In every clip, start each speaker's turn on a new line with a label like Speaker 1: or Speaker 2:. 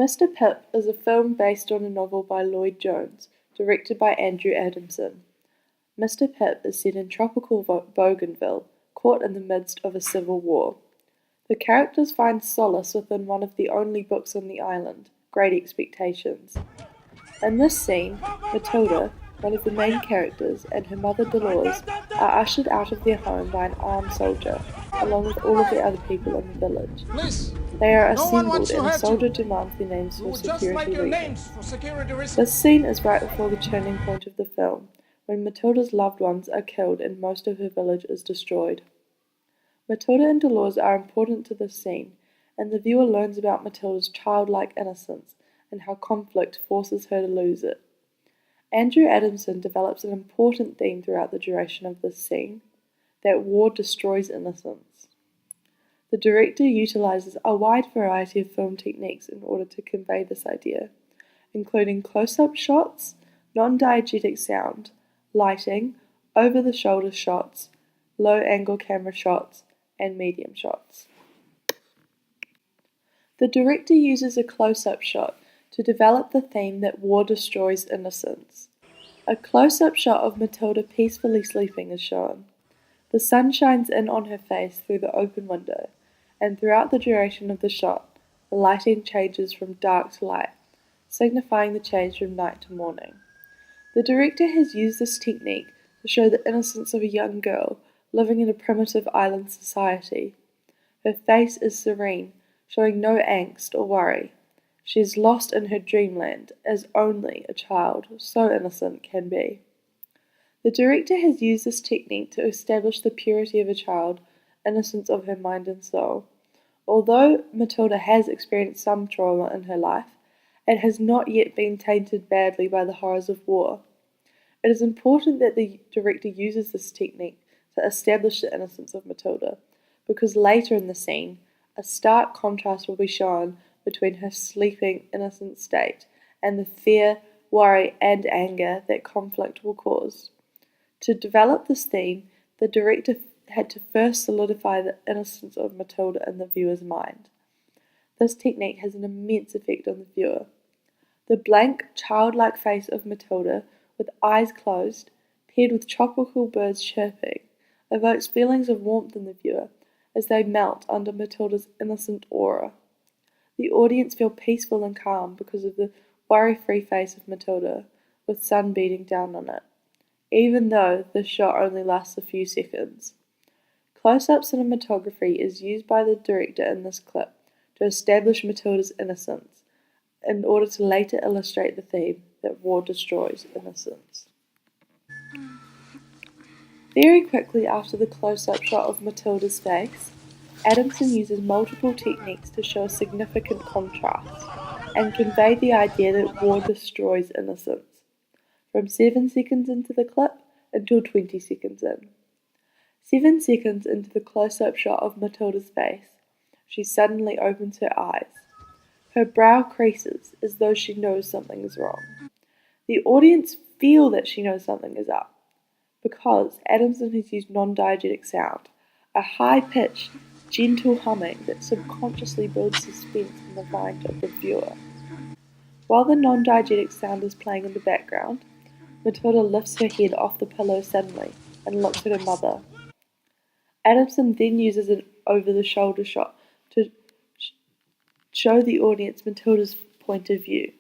Speaker 1: Mr Pip is a film based on a novel by Lloyd Jones, directed by Andrew Adamson. Mr Pip is set in tropical Bougainville, caught in the midst of a civil war. The characters find solace within one of the only books on the island, Great Expectations. In this scene, Matilda, one of the main characters, and her mother Dolores are ushered out of their home by an armed soldier, along with all of the other people in the village. They are assembled and the soldier demands their names for security reasons. This scene is right before the turning point of the film, when Matilda's loved ones are killed and most of her village is destroyed. Matilda and Dolores are important to this scene, and the viewer learns about Matilda's childlike innocence and how conflict forces her to lose it. Andrew Adamson develops an important theme throughout the duration of this scene, that war destroys innocence. The director utilizes a wide variety of film techniques in order to convey this idea, including close-up shots, non-diegetic sound, lighting, over-the-shoulder shots, low-angle camera shots, and medium shots. The director uses a close-up shot to develop the theme that war destroys innocence. A close-up shot of Matilda peacefully sleeping is shown. The sun shines in on her face through the open window, and throughout the duration of the shot, the lighting changes from dark to light, signifying the change from night to morning. The director has used this technique to show the innocence of a young girl living in a primitive island society. Her face is serene, showing no angst or worry. She is lost in her dreamland, as only a child so innocent can be. The director has used this technique to establish the purity of a child, innocence of her mind and soul. Although Matilda has experienced some trauma in her life, it has not yet been tainted badly by the horrors of war. It is important that the director uses this technique to establish the innocence of Matilda, because later in the scene, a stark contrast will be shown between her sleeping, innocent state and the fear, worry, and anger that conflict will cause. To develop this theme, the director had to first solidify the innocence of Matilda in the viewer's mind. This technique has an immense effect on the viewer. The blank, childlike face of Matilda, with eyes closed, paired with tropical birds chirping, evokes feelings of warmth in the viewer as they melt under Matilda's innocent aura. The audience feel peaceful and calm because of the worry-free face of Matilda, with sun beating down on it, even though the shot only lasts a few seconds. Close-up cinematography is used by the director in this clip to establish Matilda's innocence, in order to later illustrate the theme that war destroys innocence. Very quickly after the close-up shot of Matilda's face, Adamson uses multiple techniques to show a significant contrast and convey the idea that war destroys innocence, from 7 seconds into the clip until 20 seconds in. 7 seconds into the close-up shot of Matilda's face, she suddenly opens her eyes. Her brow creases as though she knows something is wrong. The audience feel that she knows something is up, because Adamson has used non-diegetic sound, a high-pitched, gentle humming that subconsciously builds suspense in the mind of the viewer. While the non-diegetic sound is playing in the background, Matilda lifts her head off the pillow suddenly and looks at her mother. Adamson then uses an over-the-shoulder shot to show the audience Matilda's point of view.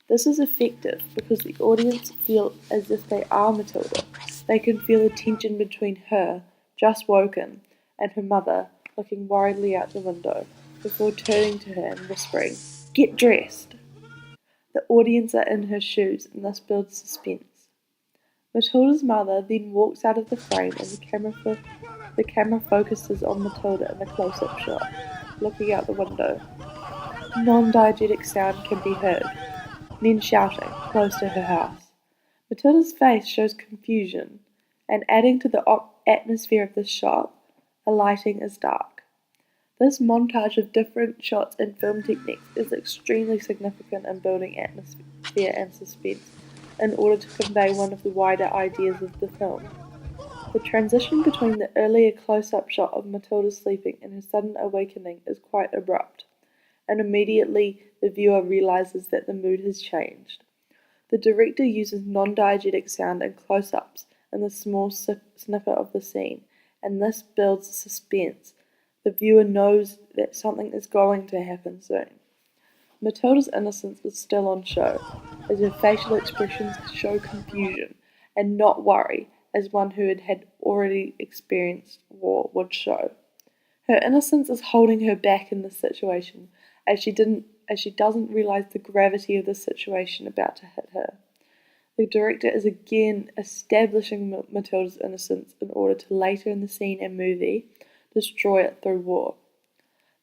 Speaker 1: This is effective because the audience feel as if they are Matilda. They can feel the tension between her, just woken, and her mother, looking worriedly out the window, before turning to her and whispering, "Get dressed!" The audience are in her shoes, and this builds suspense. Matilda's mother then walks out of the frame, and the camera focuses on Matilda in a close-up shot, looking out the window. Non-diegetic sound can be heard, men shouting close to her house. Matilda's face shows confusion, and adding to the atmosphere of this shot, the lighting is dark. This montage of different shots and film techniques is extremely significant in building atmosphere and suspense in order to convey one of the wider ideas of the film. The transition between the earlier close-up shot of Matilda sleeping and her sudden awakening is quite abrupt, and immediately the viewer realizes that the mood has changed. The director uses non-diegetic sound and close-ups in the small snippet of the scene, and this builds suspense. The viewer knows that something is going to happen soon. Matilda's innocence is still on show, as her facial expressions show confusion and not worry, as one who had already experienced war would show. Her innocence is holding her back in this situation, as she doesn't realize the gravity of the situation about to hit her. The director is again establishing Matilda's innocence in order to later in the scene and movie destroy it through war.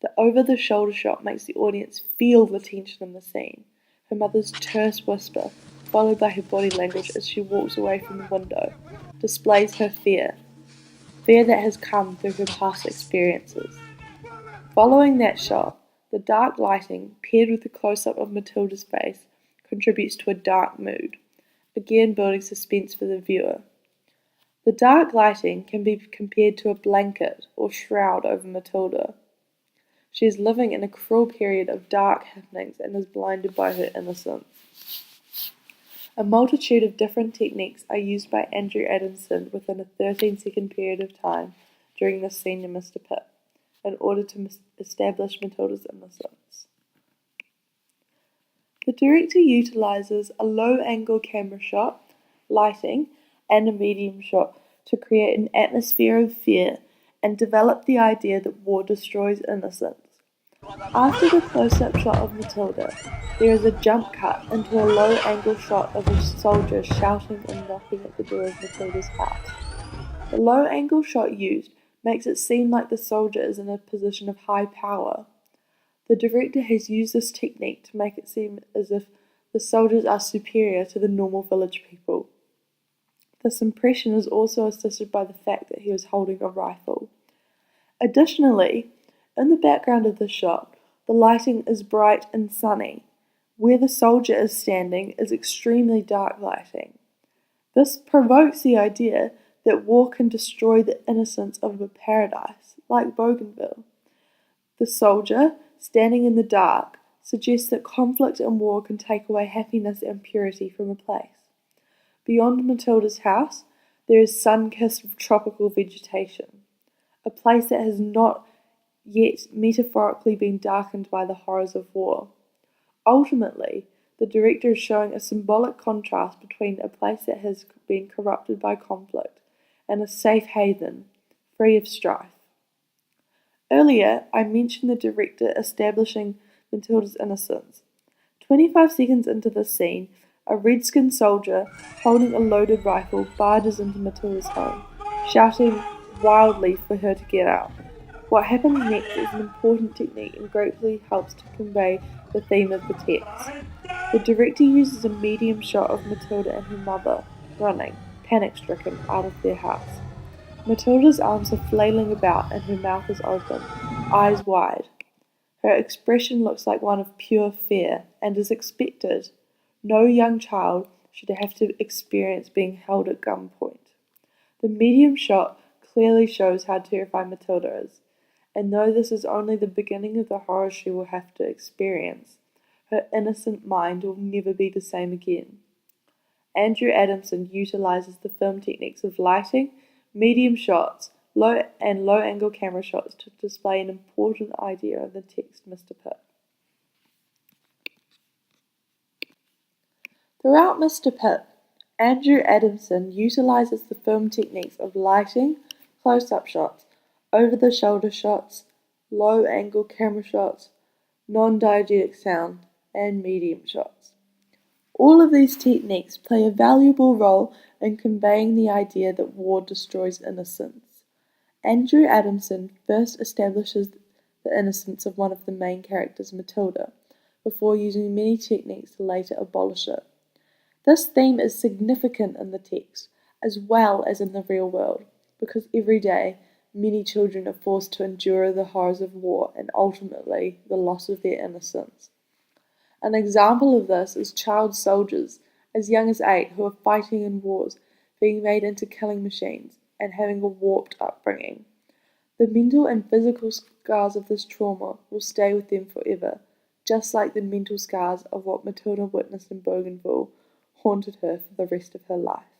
Speaker 1: The over-the-shoulder shot makes the audience feel the tension in the scene. Her mother's terse whisper, followed by her body language as she walks away from the window, displays her fear that has come through her past experiences. Following that shot, the dark lighting, paired with the close-up of Matilda's face, contributes to a dark mood, again building suspense for the viewer. The dark lighting can be compared to a blanket or shroud over Matilda. She is living in a cruel period of dark happenings and is blinded by her innocence. A multitude of different techniques are used by Andrew Adamson within a 13-second period of time during this scene in Mr Pip, in order to establish Matilda's innocence. The director utilizes a low-angle camera shot, lighting, and a medium shot to create an atmosphere of fear and develop the idea that war destroys innocence. After the close-up shot of Matilda, there is a jump cut into a low-angle shot of a soldier shouting and knocking at the door of Matilda's house. The low-angle shot used makes it seem like the soldier is in a position of high power. The director has used this technique to make it seem as if the soldiers are superior to the normal village people. This impression is also assisted by the fact that he was holding a rifle. Additionally, in the background of the shot, the lighting is bright and sunny. Where the soldier is standing is extremely dark lighting. This provokes the idea that war can destroy the innocence of a paradise, like Bougainville. The soldier, standing in the dark, suggests that conflict and war can take away happiness and purity from a place. Beyond Matilda's house, there is sun-kissed tropical vegetation, a place that has not yet metaphorically been darkened by the horrors of war. Ultimately, the director is showing a symbolic contrast between a place that has been corrupted by conflict and a safe haven, free of strife. Earlier, I mentioned the director establishing Matilda's innocence. 25 seconds into the scene, a red-skinned soldier holding a loaded rifle barges into Matilda's home, shouting wildly for her to get out. What happens next is an important technique and greatly helps to convey the theme of the text. The director uses a medium shot of Matilda and her mother running, panic-stricken, out of their house. Matilda's arms are flailing about and her mouth is open, eyes wide. Her expression looks like one of pure fear, and as expected, no young child should have to experience being held at gunpoint. The medium shot clearly shows how terrified Matilda is, and though this is only the beginning of the horror she will have to experience, her innocent mind will never be the same again. Andrew Adamson utilizes the film techniques of lighting, medium shots, low-angle camera shots to display an important idea of the text Mr Pip. Throughout Mr Pip, Andrew Adamson utilizes the film techniques of lighting, close-up shots, over-the-shoulder shots, low-angle camera shots, non-diegetic sound, and medium shots. All of these techniques play a valuable role in conveying the idea that war destroys innocence. Andrew Adamson first establishes the innocence of one of the main characters, Matilda, before using many techniques to later abolish it. This theme is significant in the text, as well as in the real world, because every day, many children are forced to endure the horrors of war and ultimately the loss of their innocence. An example of this is child soldiers, as young as 8, who are fighting in wars, being made into killing machines, and having a warped upbringing. The mental and physical scars of this trauma will stay with them forever, just like the mental scars of what Matilda witnessed in Bougainville haunted her for the rest of her life.